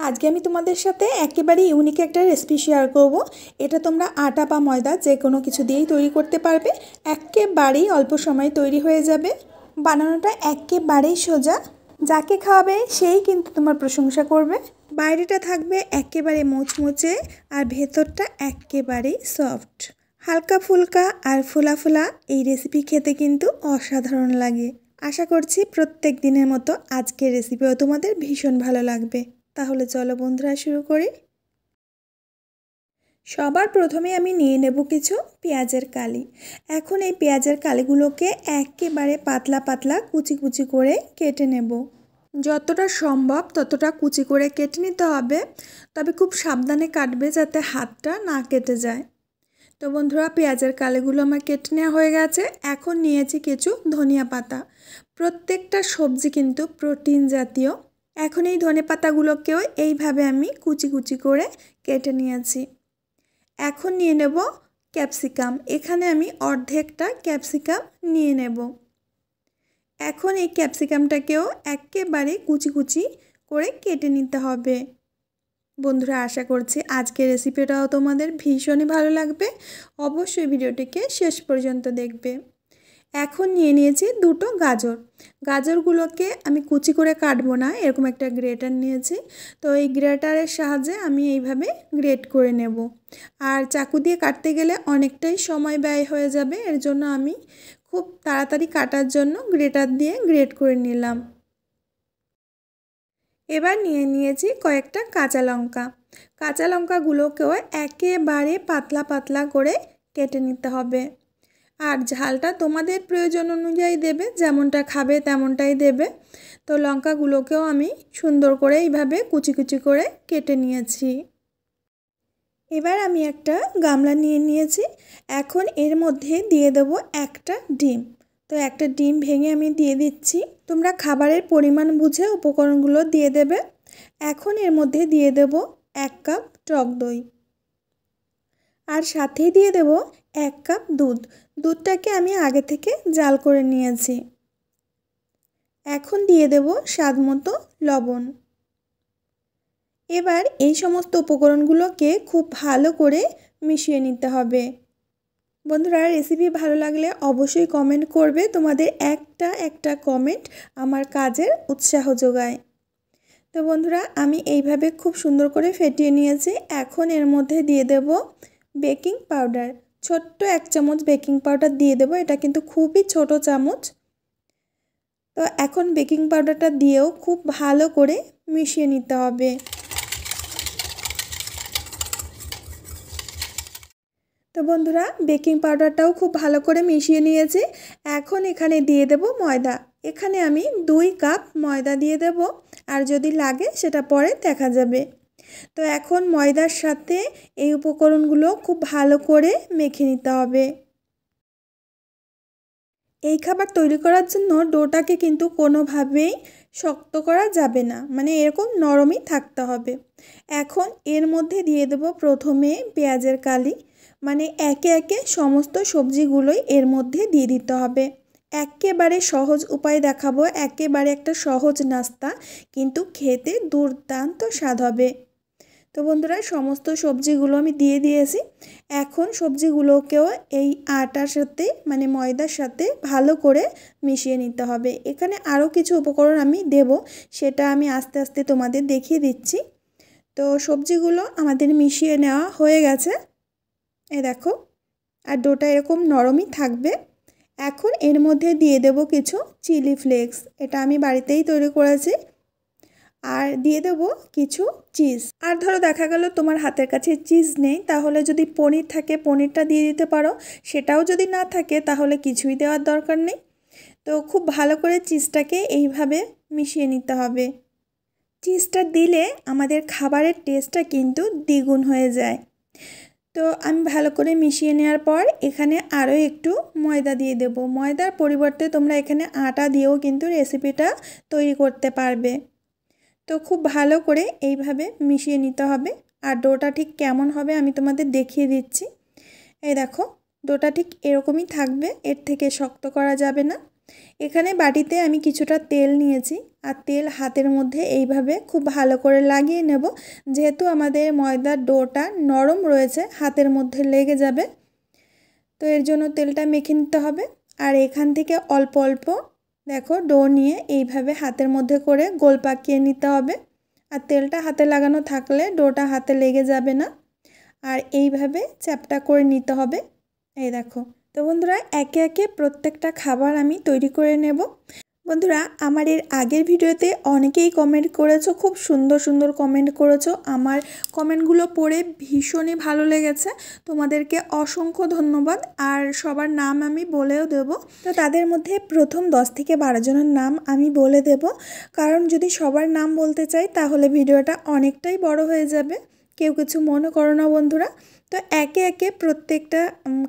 আজকে আমি তোমাদের সাথে একেবারে ইউনিক একটা রেসিপি শেয়ার করব। এটা তোমরা আটা বা ময়দা যে কোনো কিছু দিয়েই তৈরি করতে পারবে। একেবারেই অল্প সময়ে তৈরি হয়ে যাবে। বানানোটা একেবারেই সোজা। যাকে খাওয়াবে সেই কিন্তু তোমার প্রশংসা করবে। বাইরেটা থাকবে একেবারে মুচমুচে আর ভেতরটা একেবারেই সফট। হালকা ফুলকা আর ফোলা ফোলা এই রেসিপি খেতে কিন্তু অসাধারণ লাগে। আশা করছি প্রত্যেক দিনের মতো আজকের রেসিপিও তোমাদের ভীষণ ভালো লাগবে। তাহলে চলো বন্ধুরা শুরু করি। সবার প্রথমে আমি নিয়ে নেব কিছু পেঁয়াজের কালি। এখন এই পেঁয়াজের কালিগুলোকে একেবারে পাতলা পাতলা কুচি কুচি করে কেটে নেব। যতটা সম্ভব ততটা কুচি করে কেটে নিতে হবে, তবে খুব সাবধানে কাটবে যাতে হাতটা না কেটে যায়। তো বন্ধুরা, পেঁয়াজের কালিগুলো আমার কেটে নেওয়া হয়ে গেছে। এখন নিয়েছি কিছু ধনিয়া পাতা। প্রত্যেকটা সবজি কিন্তু প্রোটিন জাতীয়। এখন এই ধনেপাতাগুলোকেও এইভাবে আমি কুচি কুচি করে কেটে নিয়েছি। এখন নিয়ে নেব ক্যাপসিকাম। এখানে আমি অর্ধেকটা ক্যাপসিকাম নিয়ে নেব। এখন এই ক্যাপসিকামটাকেও একেবারে কুচি কুচি করে কেটে নিতে হবে। বন্ধুরা, আশা করছি আজকের রেসিপিটাও তোমাদের ভীষণই ভালো লাগবে। অবশ্যই ভিডিওটিকে শেষ পর্যন্ত দেখবে। এখন নিয়ে নিয়েছি দুটো গাজর। গাজরগুলোকে আমি কুচি করে কাটবো না, এরকম একটা গ্রেটার নিয়েছি। তো এই গ্রেটারের সাহায্যে আমি এইভাবে গ্রেট করে নেব। আর চাকু দিয়ে কাটতে গেলে অনেকটাই সময় ব্যয় হয়ে যাবে, এর জন্য আমি খুব তাড়াতাড়ি কাটার জন্য গ্রেটার দিয়ে গ্রেট করে নিলাম। এবার নিয়ে নিয়েছি কয়েকটা কাঁচা লঙ্কা। কাঁচা লঙ্কাগুলোকেও একেবারে পাতলা পাতলা করে কেটে নিতে হবে। আর ঝালটা তোমাদের প্রয়োজন অনুযায়ী দেবে, যেমনটা খাবে তেমনটাই দেবে। তো লঙ্কাগুলোকেও আমি সুন্দর করে এইভাবে কুচি কুচি করে কেটে নিয়েছি। এবার আমি একটা গামলা নিয়ে নিয়েছি। এখন এর মধ্যে দিয়ে দেবো একটা ডিম। তো একটা ডিম ভেঙে আমি দিয়ে দিচ্ছি। তোমরা খাবারের পরিমাণ বুঝে উপকরণগুলো দিয়ে দেবে। এখন এর মধ্যে দিয়ে দেব 1 কাপ টক দই। আর সাথেই দিয়ে দেব 1 কাপ দুধ। দুধটাকে আমি আগে থেকে জাল করে নিয়েছি। এখন দিয়ে দেব স্বাদ মতো লবণ। এবার এই সমস্ত উপকরণগুলোকে খুব ভালো করে মিশিয়ে নিতে হবে। বন্ধুরা, রেসিপি ভালো লাগলে অবশ্যই কমেন্ট করবে। তোমাদের একটা কমেন্ট আমার কাজের উৎসাহ যোগায়। তো বন্ধুরা, আমি এইভাবে খুব সুন্দর করে ফেটিয়ে নিয়েছি। এখন এর মধ্যে দিয়ে দেব বেকিং পাউডার। ছোট্ট 1 চামচ বেকিং পাউডার দিয়ে দেব। এটা কিন্তু খুবই ছোট চামচ। তো এখন বেকিং পাউডারটা দিয়েও খুব ভালো করে মিশিয়ে নিতে হবে। তো বন্ধুরা, বেকিং পাউডারটাও খুব ভালো করে মিশিয়ে নিয়েছি। এখন এখানে দিয়ে দেব ময়দা। এখানে আমি 2 কাপ ময়দা দিয়ে দেব, আর যদি লাগে সেটা পরে দেখা যাবে। তো এখন ময়দার সাথে এই উপকরণগুলো খুব ভালো করে মেখে নিতে হবে। এই খাবার তৈরি করার জন্য ডোটাকে কিন্তু কোনোভাবেই শক্ত করা যাবে না, মানে এরকম নরমই থাকতে হবে। এখন এর মধ্যে দিয়ে দেব প্রথমে পেঁয়াজের কালি। মানে একে একে সমস্ত সবজিগুলোই এর মধ্যে দিয়ে দিতে হবে। একেবারে সহজ উপায় দেখাবো, একেবারে একটা সহজ নাস্তা, কিন্তু খেতে দুর্দান্ত স্বাদ হবে। তো বন্ধুরা, সমস্ত সবজিগুলো আমি দিয়ে দিয়েছি। এখন সবজিগুলোকেও এই আটার সাথে মানে ময়দার সাথে ভালো করে মিশিয়ে নিতে হবে। এখানে আরও কিছু উপকরণ আমি দেব, সেটা আমি আস্তে আস্তে তোমাদের দেখিয়ে দিচ্ছি। তো সবজিগুলো আমাদের মিশিয়ে নেওয়া হয়ে গেছে, এই দেখো। আর ডোটা এরকম নরমই থাকবে। এখন এর মধ্যে দিয়ে দেব কিছু চিলি ফ্লেক্স। এটা আমি বাড়িতেই তৈরি করেছি। আর দিয়ে দেব কিছু চিজ। আর ধরো দেখা গেল তোমার হাতের কাছে চিজ নেই, তাহলে যদি পনির থাকে পনিরটা দিয়ে দিতে পারো। সেটাও যদি না থাকে তাহলে কিছুই দেওয়ার দরকার নেই। তো খুব ভালো করে চিজটাকে এইভাবে মিশিয়ে নিতে হবে। চিজটা দিলে আমাদের খাবারের টেস্টটা কিন্তু দ্বিগুণ হয়ে যায়। তো আমি ভালো করে মিশিয়ে নেওয়ার পর এখানে আরও একটু ময়দা দিয়ে দেব। ময়দার পরিবর্তে তোমরা এখানে আটা দিয়েও কিন্তু রেসিপিটা তৈরি করতে পারবে। তো খুব ভালো করে এইভাবে মিশিয়ে নিতে হবে। আর ডোটা ঠিক কেমন হবে আমি তোমাদের দেখিয়ে দিচ্ছি। এই দেখো, ডোটা ঠিক এরকমই থাকবে, এর থেকে শক্ত করা যাবে না। এখানে বাটিতে আমি কিছুটা তেল নিয়েছি আর তেল হাতের মধ্যে এইভাবে খুব ভালো করে লাগিয়ে নেব, যেহেতু আমাদের ময়দার ডোটা নরম রয়েছে হাতের মধ্যে লেগে যাবে। তো এর জন্য তেলটা মেখে নিতে হবে। আর এখান থেকে অল্প অল্প দেখো ডো নিয়ে এইভাবে হাতের মধ্যে করে গোল পাকিয়ে নিতে হবে। আর তেলটা হাতে লাগানো থাকলে ডোটা হাতে লেগে যাবে না। আর এইভাবে চ্যাপটা করে নিতে হবে। এই দেখো। তো বন্ধুরা একে একে প্রত্যেকটা খাবার আমি তৈরি করে নেব। বন্ধুরা আমার এর আগের ভিডিওতে অনেকেই কমেন্ট করেছো, খুব সুন্দর সুন্দর কমেন্ট করেছো। আমার কমেন্টগুলো পড়ে ভীষণই ভালো লেগেছে, তোমাদেরকে অসংখ্য ধন্যবাদ। আর সবার নাম আমি বলেও দেব। তো তাদের মধ্যে প্রথম 10 থেকে 12 জনের নাম আমি বলে দেব, কারণ যদি সবার নাম বলতে চাই তাহলে ভিডিওটা অনেকটাই বড় হয়ে যাবে। কেউ কিছু মনে করো না বন্ধুরা। তো একে একে প্রত্যেকটা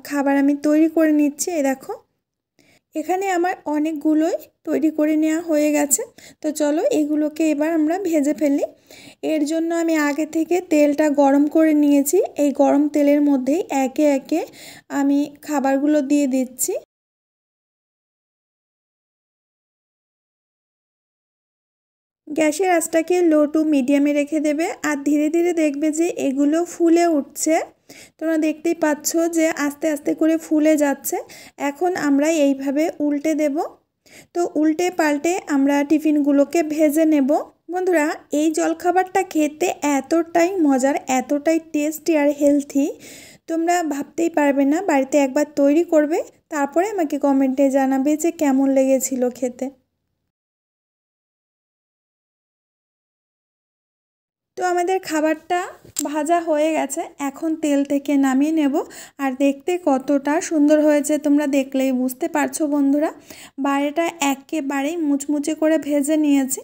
খাবার আমি তৈরি করে নিচ্ছি। এই দেখো এখানে আমার অনেকগুলোই তৈরি করে নেওয়া হয়ে গেছে। তো চলো এগুলোকে এবার আমরা ভেজে ফেলি। এর জন্য আমি আগে থেকে তেলটা গরম করে নিয়েছি। এই গরম তেলের মধ্যেই একে একে আমি খাবারগুলো দিয়ে দিচ্ছি। গ্যাসের আঁচটাকে লো টু মিডিয়ামে রেখে দেবে। আর ধীরে ধীরে দেখবে যে এগুলো ফুলে উঠছে। তোমরা দেখতেই পাচ্ছ যে আস্তে আস্তে করে ফুলে যাচ্ছে। এখন আমরা এইভাবে উল্টে দেব। তো উল্টে পাল্টে আমরা টিফিনগুলোকে ভেজে নেব। বন্ধুরা এই জলখাবারটা খেতে এতটাই মজার, এতটাই টেস্টি আর হেলথি, তোমরা ভাবতেই পারবে না। বাড়িতে একবার তৈরি করবে, তারপরে আমাকে কমেন্টে জানাবে যে কেমন লেগেছিল খেতে। তো আমাদের খাবারটা ভাজা হয়ে গেছে, এখন তেল থেকে নামিয়ে নেব। আর দেখতে কতটা সুন্দর হয়েছে তোমরা দেখলেই বুঝতে পারছো বন্ধুরা। বাইরেটা একেবারেই মুচমুচে করে ভেজে নিয়েছি।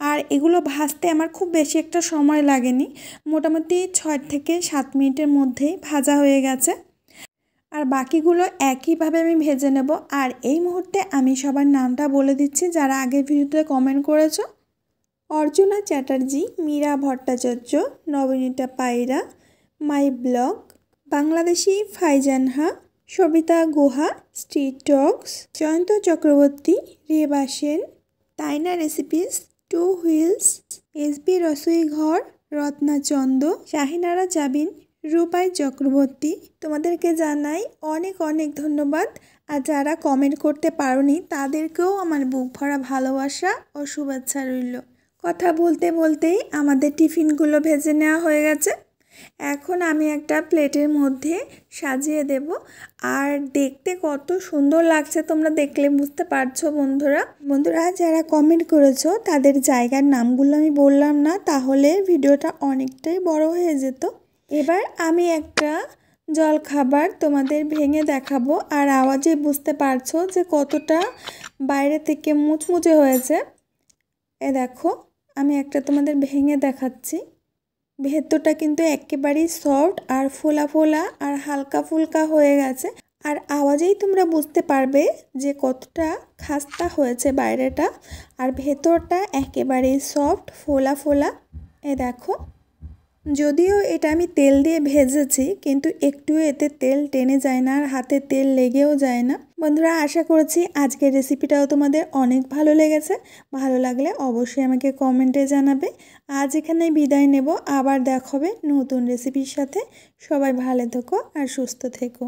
আর এগুলো ভাজতে আমার খুব বেশি একটা সময় লাগেনি, মোটামুটি 6 থেকে 7 মিনিটের মধ্যেই ভাজা হয়ে গেছে। আর বাকিগুলো একইভাবে আমি ভেজে নেব। আর এই মুহূর্তে আমি সবার নামটা বলে দিচ্ছি যারা আগের ভিডিওতে কমেন্ট করেছো। অর্চনা Chatterjee, Meera Bhattacharya, Nabanita Payra, my blog, Bangladeshi Faizanha, Sabita Guha, street talks, Joyanta Chakraborty, Reba Sen, Taina recipes, two wheels, SB Rasoi Ghar, Ratna Chanda, শাহিনারা Zabin, রূপাই চক্রবর্তী। তোমাদেরকে জানাই অনেক অনেক ধন্যবাদ। আর যারা কমেন্ট করতে পারোনি তাদেরকেও আমার বুক ভরা ভালোবাসা ও শুভেচ্ছা রইল। কথা বলতে বলতেই আমাদের টিফিনগুলো ভেজে নেওয়া হয়ে গেছে। এখন আমি একটা প্লেটের মধ্যে সাজিয়ে দেব। আর দেখতে কত সুন্দর লাগছে তোমরা দেখলে বুঝতে পারছো বন্ধুরা যারা কমেন্ট করেছো তাদের জায়গার নামগুলো আমি বললাম না, তাহলে ভিডিওটা অনেকটাই বড় হয়ে যেত। এবার আমি একটা জলখাবার তোমাদের ভেঙে দেখাবো। আর আওয়াজে বুঝতে পারছো যে কতটা বাইরে থেকে মুচমুচে হয়েছে। এ দেখো আমি একটা তোমাদের ভেঙে দেখাচ্ছি। ভেতরটা কিন্তু একেবারেই সফট আর ফোলা ফোলা আর হালকা ফুলকা হয়ে গেছে। আর আওয়াজেই তোমরা বুঝতে পারবে যে কতটা খাস্তা হয়েছে বাইরেটা, আর ভেতরটা একেবারেই সফট ফোলা ফোলা। এ দেখো, যদিও এটা আমি তেল দিয়ে ভেজেছি কিন্তু একটুও এতে তেল টেনে যায় না আর হাতে তেল লেগেও যায় না। বন্ধুরা আশা করছি আজকের রেসিপিটাও তোমাদের অনেক ভালো লেগেছে। ভালো লাগলে অবশ্যই আমাকে কমেন্টে জানাবে। আজ এখানে বিদায় নেব, আবার দেখা হবে নতুন রেসিপির সাথে। সবাই ভালো থেকো আর সুস্থ থেকো।